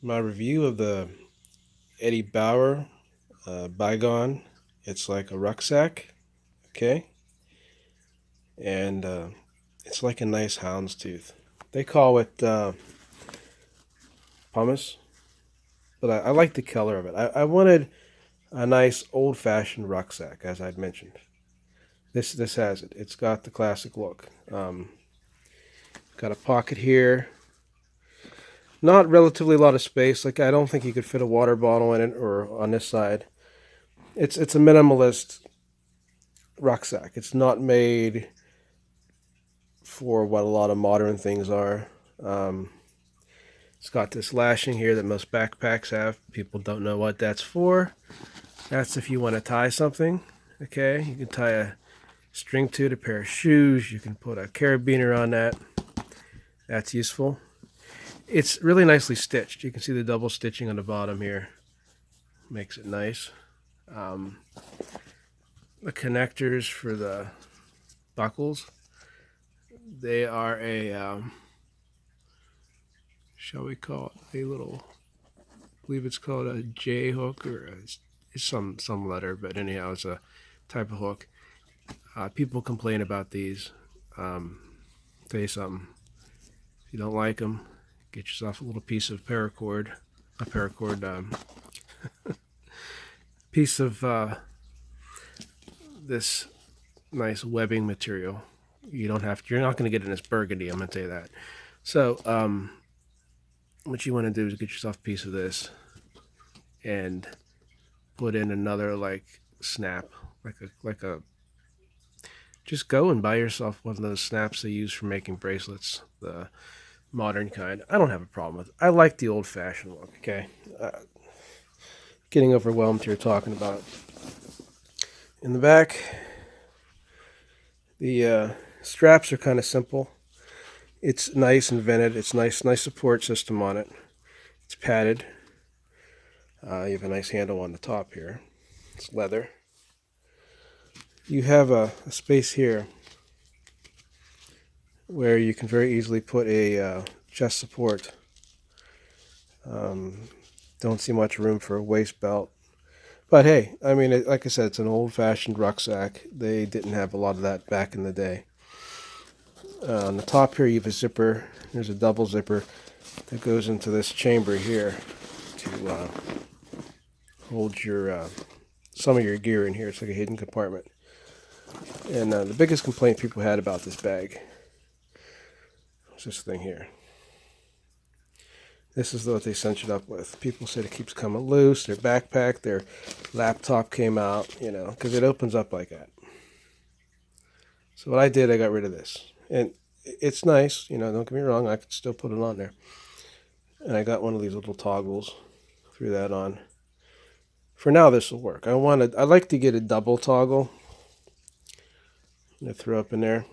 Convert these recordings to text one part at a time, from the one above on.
my review of the Eddie Bauer Bygone. It's like a rucksack, okay? And it's like a nice houndstooth. They call it pumice, but I like the color of it. I wanted a nice old-fashioned rucksack, as I'd mentioned. This has it. It's got the classic look. Got a pocket here. Not relatively a lot of space. Like I don't think you could fit a water bottle in it, or on this side. It's a minimalist rucksack. It's not made for what a lot of modern things are. It's got this lashing here that most backpacks have. People don't know what that's for. That's if you want to tie something. Okay, you can tie a string to it, a pair of shoes. You can put a carabiner on that. That's useful. It's really nicely stitched. You can see the double stitching on the bottom here. Makes it nice. The connectors for the buckles, they are a shall we call it a little, I believe it's called a J hook, or it's some letter, but anyhow, it's a type of hook. People complain about these. Tell you something, if you don't like them, get yourself a little piece of paracord, piece of this nice webbing material. You're not going to get it in this burgundy, I'm going to tell you that. So what you want to do is get yourself a piece of this and put in another like snap, like a just go and buy yourself one of those snaps they use for making bracelets, the modern kind. I don't have a problem with it. I like the old-fashioned look. Okay, getting overwhelmed here talking about it. In the back, the straps are kind of simple. It's nice and vented. It's nice support system on it. It's padded. You have a nice handle on the top here. It's leather. You have a space here where you can very easily put a chest support. Don't see much room for a waist belt. But hey, I mean, like I said, it's an old-fashioned rucksack. They didn't have a lot of that back in the day. On the top here, you have a zipper. There's a double zipper that goes into this chamber here to hold your some of your gear in here. It's like a hidden compartment. And the biggest complaint people had about this bag was this thing here. This is what they cinched it up with. People said it keeps coming loose. Their backpack, their laptop came out, because it opens up like that. So what I did, I got rid of this. And it's nice, don't get me wrong, I could still put it on there. And I got one of these little toggles, threw that on. For now, this will work. I like to get a double toggle. I throw up in there.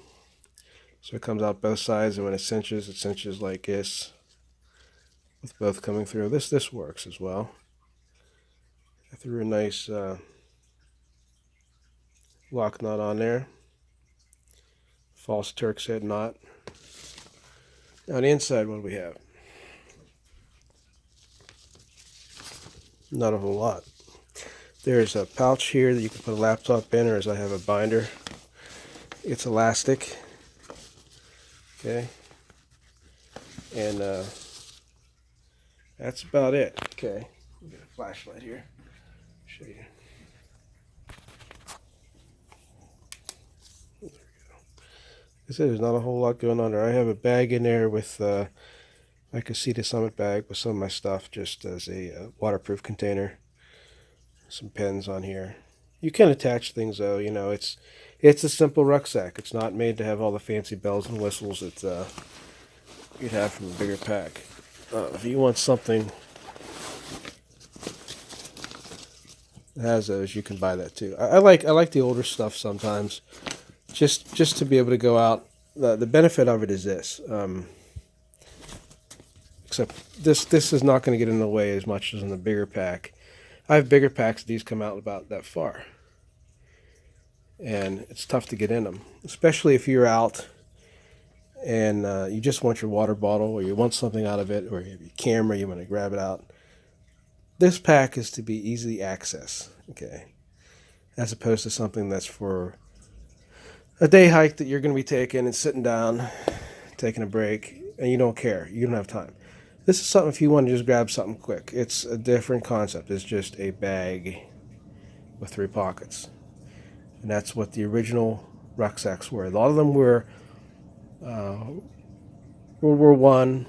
So it comes out both sides, and when it cinches like this, with both coming through. This works as well. I threw a nice lock nut on there. False Turk's head knot. Now on the inside, what do we have? Not a whole lot. There's a pouch here that you can put a laptop in, or as I have a binder. It's elastic. Okay. And that's about it. Okay. We'll get a flashlight here. Show you. There we go. Like I said, there's not a whole lot going on there. I have a bag in there with like a Sea to Summit bag with some of my stuff, just as a waterproof container. Some pens on here. You can attach things though. It's a simple rucksack. It's not made to have all the fancy bells and whistles that you'd have from a bigger pack. If you want something that has those, you can buy that too. I like the older stuff sometimes, just to be able to go out. The benefit of it is this. Except this is not going to get in the way as much as in the bigger pack. I have bigger packs. These come out about that far, and it's tough to get in them, especially if you're out and you just want your water bottle, or you want something out of it, or you have your camera, you want to grab it out. This pack is to be easily accessed, okay, as opposed to something that's for a day hike that you're going to be taking and sitting down, taking a break, and you don't care. You don't have time. This is something if you want to just grab something quick. It's a different concept. It's just a bag with 3 pockets. And that's what the original rucksacks were. A lot of them were World War One,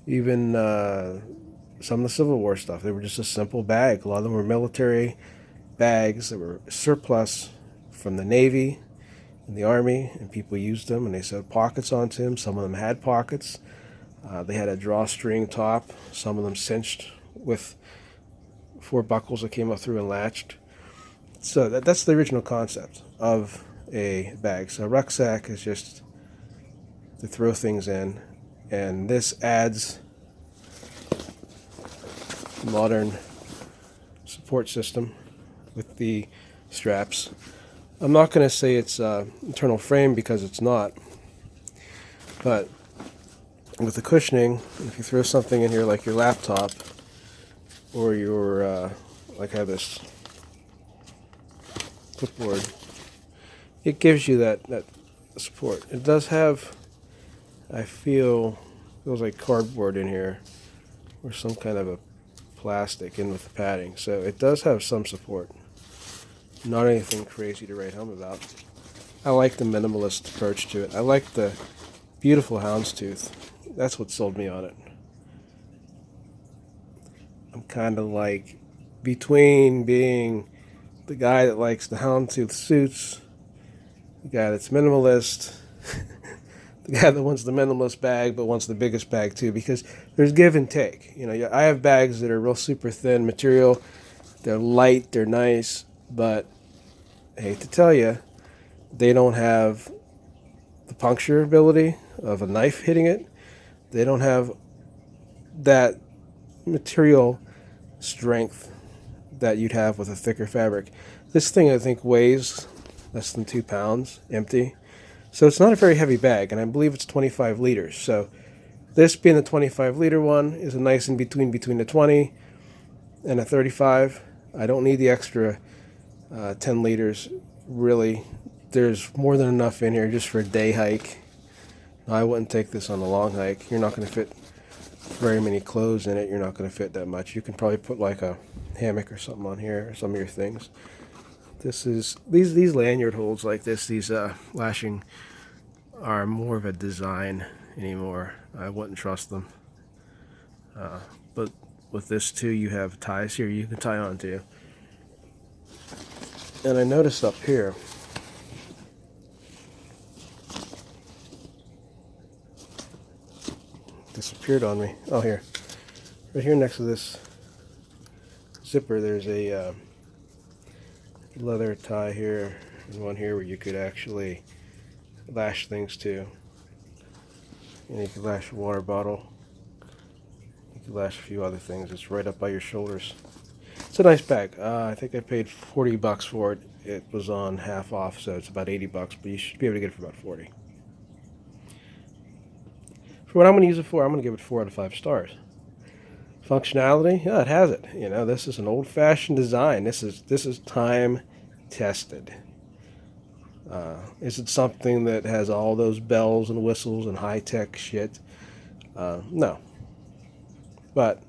even some of the Civil War stuff. They were just a simple bag. A lot of them were military bags that were surplus from the Navy and the Army, and people used them, and they sewed pockets onto them. Some of them had pockets. They had a drawstring top. Some of them cinched with 4 buckles that came up through and latched. So that's the original concept of a bag. So a rucksack is just to throw things in, and this adds modern support system with the straps. I'm not going to say it's internal frame because it's not, but with the cushioning, if you throw something in here like your laptop or your like I have this clipboard, it gives you that support. It does have, I feels like cardboard in here or some kind of a plastic in with the padding, so it does have some support. Not anything crazy to write home about. I like the minimalist approach to it. I like the beautiful houndstooth. That's what sold me on it. I'm kind of like between being the guy that likes the houndstooth suits, the guy that's minimalist, the guy that wants the minimalist bag but wants the biggest bag too, because there's give and take. You know, I have bags that are real super thin material. They're light, they're nice, but I hate to tell you, they don't have the puncture ability of a knife hitting it. They don't have that material strength that you'd have with a thicker fabric. This thing, I think, weighs less than 2 pounds, empty. So it's not a very heavy bag, and I believe it's 25 liters. So this being the 25-liter one is a nice in between the 20 and a 35. I don't need the extra 10 liters. Really, there's more than enough in here just for a day hike. I wouldn't take this on a long hike. You're not going to fit very many clothes in it. You're not going to fit that much. You can probably put like a hammock or something on here, or some of your things. This is these lanyard holds like this. These lashing are more of a design anymore. I wouldn't trust them. But with this too, you have ties here you can tie onto. And I noticed up here, disappeared on me. Oh, here. Right here next to this zipper, there's a leather tie here and one here where you could actually lash things to. And you could lash a water bottle. You could lash a few other things. It's right up by your shoulders. It's a nice bag. I think I paid $40 for it. It was on half off, so it's about $80, but you should be able to get it for about 40. For what I'm going to use it for, I'm going to give it 4 out of 5 stars. Functionality, yeah, it has it. You know, this is an old-fashioned design. This is time tested. Is it something that has all those bells and whistles and high-tech shit? No. But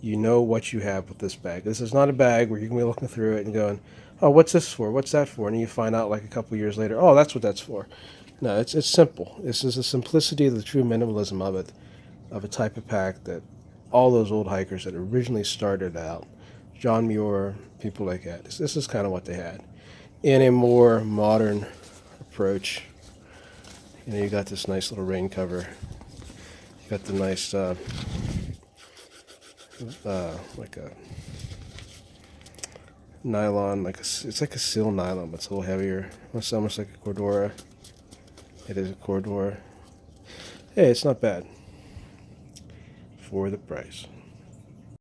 you know what you have with this bag. This is not a bag where you're going to be looking through it and going, oh, what's this for? What's that for? And you find out like a couple years later, oh, that's what that's for. No, it's simple. This is the simplicity of the true minimalism of it, of a type of pack that all those old hikers that originally started out, John Muir, people like that, this is kind of what they had. In a more modern approach, you know, you got this nice little rain cover. You got the nice, like a nylon, it's like a seal nylon, but it's a little heavier. It's almost like a Cordura. It is a Cordura. Hey, it's not bad for the price.